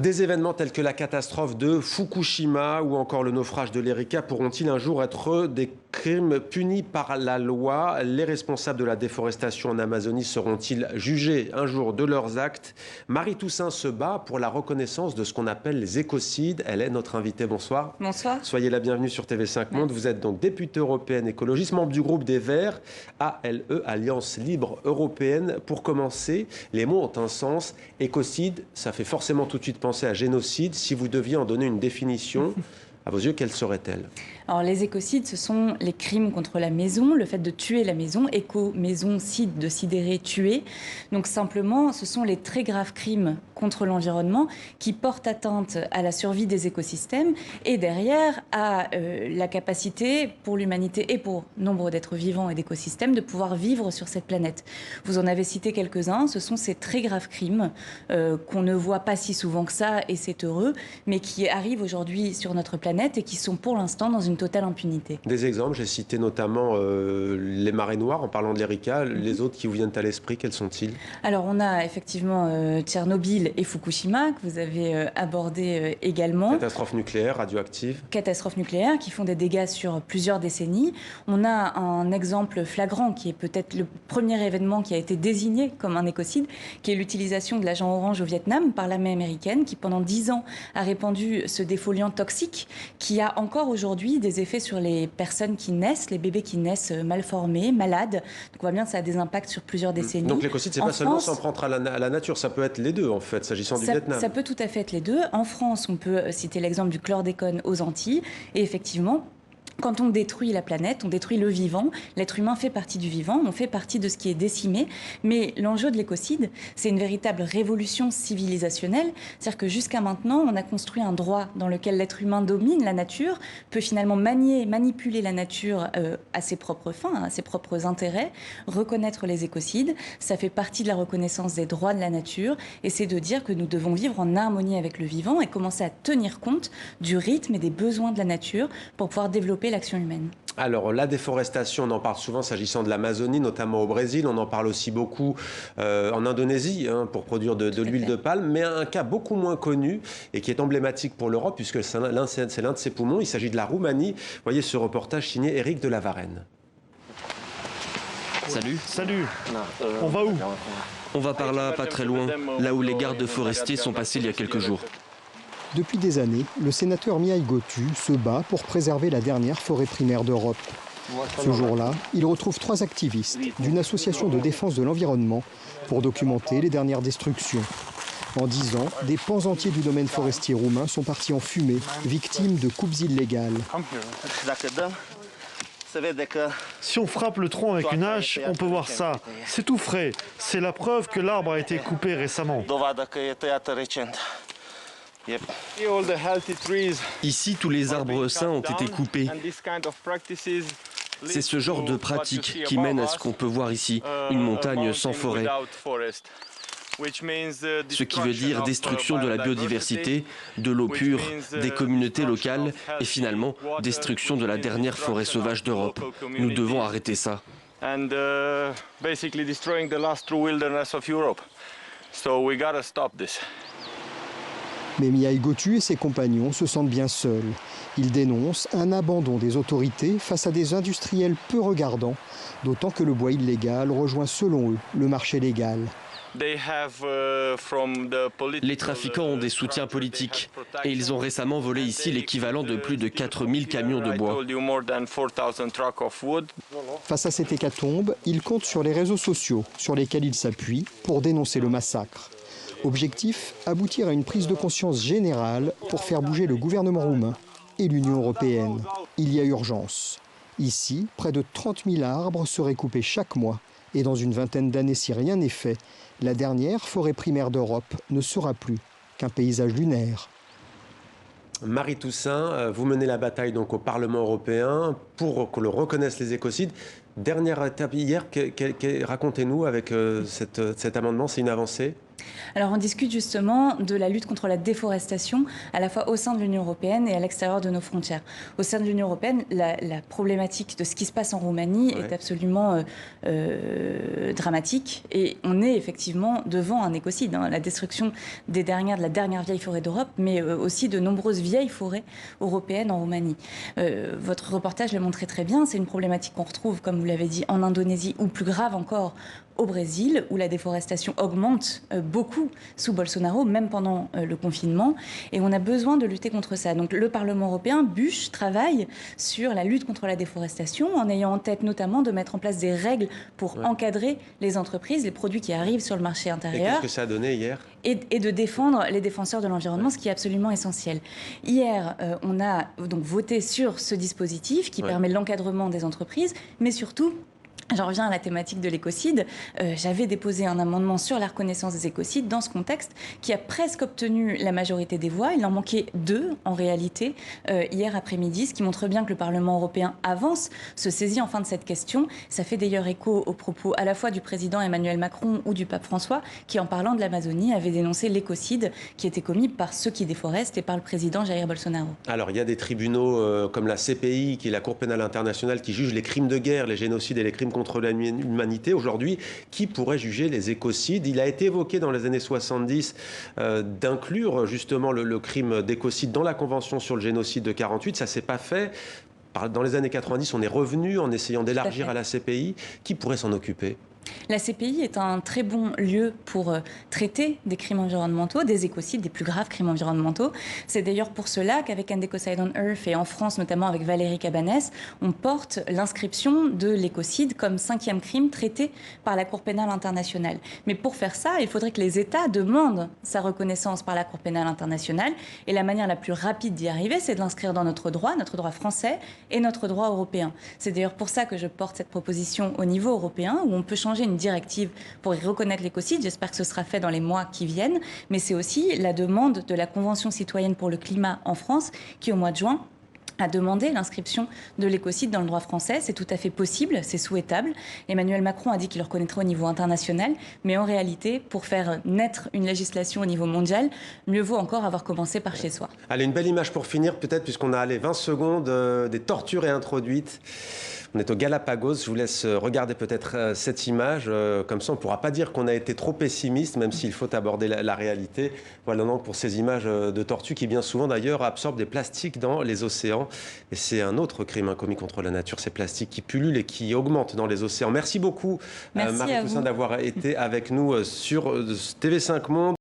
Des événements tels que la catastrophe de Fukushima ou encore le naufrage de l'Erika pourront-ils un jour être des crimes punis par la loi? Les responsables de la déforestation en Amazonie seront-ils jugés un jour de leurs actes? Marie Toussaint se bat pour la reconnaissance de ce qu'on appelle les écocides. Elle est notre invitée. Bonsoir. Bonsoir. Soyez la bienvenue sur TV5 Monde. Vous êtes donc députée européenne écologiste, membre du groupe des Verts, ALE, Alliance Libre Européenne. Pour commencer, les mots ont un sens. Écocide, ça fait forcément tout de suite penser à génocide. Si vous deviez en donner une définition, à vos yeux, quelle serait-elle? Alors, les écocides, ce sont les crimes contre la maison, le fait de tuer la maison. Éco, maison, cide, de sidérer, tuer. Donc, simplement, ce sont les très graves crimes contre l'environnement qui portent atteinte à la survie des écosystèmes et derrière à la capacité pour l'humanité et pour nombre d'êtres vivants et d'écosystèmes de pouvoir vivre sur cette planète. Vous en avez cité quelques-uns. Ce sont ces très graves crimes qu'on ne voit pas si souvent que ça, et c'est heureux, mais qui arrivent aujourd'hui sur notre planète et qui sont pour l'instant dans une totale impunité. Des exemples, j'ai cité notamment les marées noires en parlant de l'Erika. Les autres qui vous viennent à l'esprit, quels sont-ils? Alors on a effectivement Tchernobyl et Fukushima que vous avez abordé également. Catastrophe nucléaire, radioactive. Catastrophes nucléaires qui font des dégâts sur plusieurs décennies. On a un exemple flagrant qui est peut-être le premier événement qui a été désigné comme un écocide, qui est l'utilisation de l'agent orange au Vietnam par l'armée américaine qui pendant 10 ans a répandu ce défoliant toxique qui a encore aujourd'hui des effets sur les personnes qui naissent, les bébés qui naissent mal formés, malades. Donc on voit bien que ça a des impacts sur plusieurs décennies. Donc l'écocide, c'est pas seulement s'en prendre à la nature, ça peut être les deux en fait, s'agissant du Vietnam. Ça peut tout à fait être les deux. En France, on peut citer l'exemple du chlordécone aux Antilles. Et effectivement, quand on détruit la planète, on détruit le vivant. L'être humain fait partie du vivant, on fait partie de ce qui est décimé. Mais l'enjeu de l'écocide, c'est une véritable révolution civilisationnelle. C'est-à-dire que jusqu'à maintenant, on a construit un droit dans lequel l'être humain domine la nature, peut finalement manipuler la nature à ses propres fins, à ses propres intérêts, reconnaître les écocides. Ça fait partie de la reconnaissance des droits de la nature. Et c'est de dire que nous devons vivre en harmonie avec le vivant et commencer à tenir compte du rythme et des besoins de la nature pour pouvoir développer l'action humaine. Alors, la déforestation, on en parle souvent s'agissant de l'Amazonie, notamment au Brésil. On en parle aussi beaucoup en Indonésie pour produire de l'huile de palme. Mais un cas beaucoup moins connu et qui est emblématique pour l'Europe, puisque c'est l'un de ses poumons. Il s'agit de la Roumanie. Vous voyez ce reportage signé Éric de la Varenne. Salut. Salut. On va où? On va par là, pas très loin, là où les gardes forestiers sont passés il y a quelques jours. Depuis des années, le sénateur Mihai Gotu se bat pour préserver la dernière forêt primaire d'Europe. Ce jour-là, il retrouve 3 activistes d'une association de défense de l'environnement pour documenter les dernières destructions. En 10 ans, des pans entiers du domaine forestier roumain sont partis en fumée, victimes de coupes illégales. Si on frappe le tronc avec une hache, on peut voir ça. C'est tout frais. C'est la preuve que l'arbre a été coupé récemment. Ici, tous les arbres sains ont été coupés. C'est ce genre de pratique qui mène à ce qu'on peut voir ici, une montagne sans forêt. Ce qui veut dire destruction de la biodiversité, de l'eau pure, des communautés locales et finalement destruction de la dernière forêt sauvage d'Europe. Nous devons arrêter ça. Mais Mihai Gotu et ses compagnons se sentent bien seuls. Ils dénoncent un abandon des autorités face à des industriels peu regardants, d'autant que le bois illégal rejoint selon eux le marché légal. Les trafiquants ont des soutiens politiques et ils ont récemment volé ici l'équivalent de plus de 4000 camions de bois. Face à cette hécatombe, ils comptent sur les réseaux sociaux sur lesquels ils s'appuient pour dénoncer le massacre. Objectif, aboutir à une prise de conscience générale pour faire bouger le gouvernement roumain et l'Union européenne. Il y a urgence. Ici, près de 30 000 arbres seraient coupés chaque mois. Et dans une vingtaine d'années, si rien n'est fait, la dernière forêt primaire d'Europe ne sera plus qu'un paysage lunaire. Marie Toussaint, vous menez la bataille donc au Parlement européen pour qu'on le reconnaisse les écocides. Dernière étape hier, racontez-nous avec cet amendement, c'est une avancée? Alors on discute justement de la lutte contre la déforestation à la fois au sein de l'Union européenne et à l'extérieur de nos frontières. Au sein de l'Union européenne, la problématique de ce qui se passe en Roumanie est absolument dramatique et on est effectivement devant un écocide, la destruction de la dernière vieille forêt d'Europe, mais aussi de nombreuses vieilles forêts européennes en Roumanie. Votre reportage le montrait très bien, c'est une problématique qu'on retrouve, comme vous l'avez dit, en Indonésie ou plus grave encore au Brésil, où la déforestation augmente beaucoup sous Bolsonaro, même pendant le confinement. Et on a besoin de lutter contre ça. Donc le Parlement européen, Bush, travaille sur la lutte contre la déforestation, en ayant en tête notamment de mettre en place des règles pour encadrer les entreprises, les produits qui arrivent sur le marché intérieur. Et qu'est-ce que ça a donné hier ? Et de défendre les défenseurs de l'environnement, ce qui est absolument essentiel. Hier, on a donc voté sur ce dispositif qui permet l'encadrement des entreprises, mais surtout, j'en reviens à la thématique de l'écocide. J'avais déposé un amendement sur la reconnaissance des écocides dans ce contexte qui a presque obtenu la majorité des voix. Il en manquait 2 en réalité hier après-midi, ce qui montre bien que le Parlement européen avance, se saisit enfin de cette question. Ça fait d'ailleurs écho aux propos à la fois du président Emmanuel Macron ou du pape François qui, en parlant de l'Amazonie, avait dénoncé l'écocide qui était commis par ceux qui déforestent et par le président Jair Bolsonaro. Alors il y a des tribunaux comme la CPI, qui est la Cour pénale internationale, qui juge les crimes de guerre, les génocides et les crimes contre l'humanité. Aujourd'hui, qui pourrait juger les écocides ? Il a été évoqué dans les années 70 d'inclure justement le crime d'écocide dans la Convention sur le génocide de 48. Ça ne s'est pas fait. Dans les années 90, on est revenu en essayant d'élargir à la CPI. Qui pourrait s'en occuper ? La CPI est un très bon lieu pour traiter des crimes environnementaux, des écocides, des plus graves crimes environnementaux. C'est d'ailleurs pour cela qu'avec End Ecocide on Earth et en France notamment avec Valérie Cabanès, on porte l'inscription de l'écocide comme 5e crime traité par la Cour pénale internationale. Mais pour faire ça, il faudrait que les États demandent sa reconnaissance par la Cour pénale internationale. Et la manière la plus rapide d'y arriver, c'est de l'inscrire dans notre droit français et notre droit européen. C'est d'ailleurs pour ça que je porte cette proposition au niveau européen, où on peut changer une directive pour y reconnaître l'écocide. J'espère que ce sera fait dans les mois qui viennent. Mais c'est aussi la demande de la Convention citoyenne pour le climat en France qui, au mois de juin, a demandé l'inscription de l'écocide dans le droit français. C'est tout à fait possible, c'est souhaitable. Emmanuel Macron a dit qu'il le reconnaîtrait au niveau international, mais en réalité, pour faire naître une législation au niveau mondial, mieux vaut encore avoir commencé par chez soi. Allez, une belle image pour finir, peut-être, puisqu'on a 20 secondes des tortues réintroduites. On est au Galapagos, je vous laisse regarder peut-être cette image, comme ça on ne pourra pas dire qu'on a été trop pessimiste, même s'il faut aborder la réalité. Voilà donc pour ces images de tortues qui bien souvent d'ailleurs absorbent des plastiques dans les océans. Et c'est un autre crime commis contre la nature, ces plastiques qui pullulent et qui augmentent dans les océans. Merci beaucoup Marie Toussaint d'avoir été avec nous sur TV5 Monde.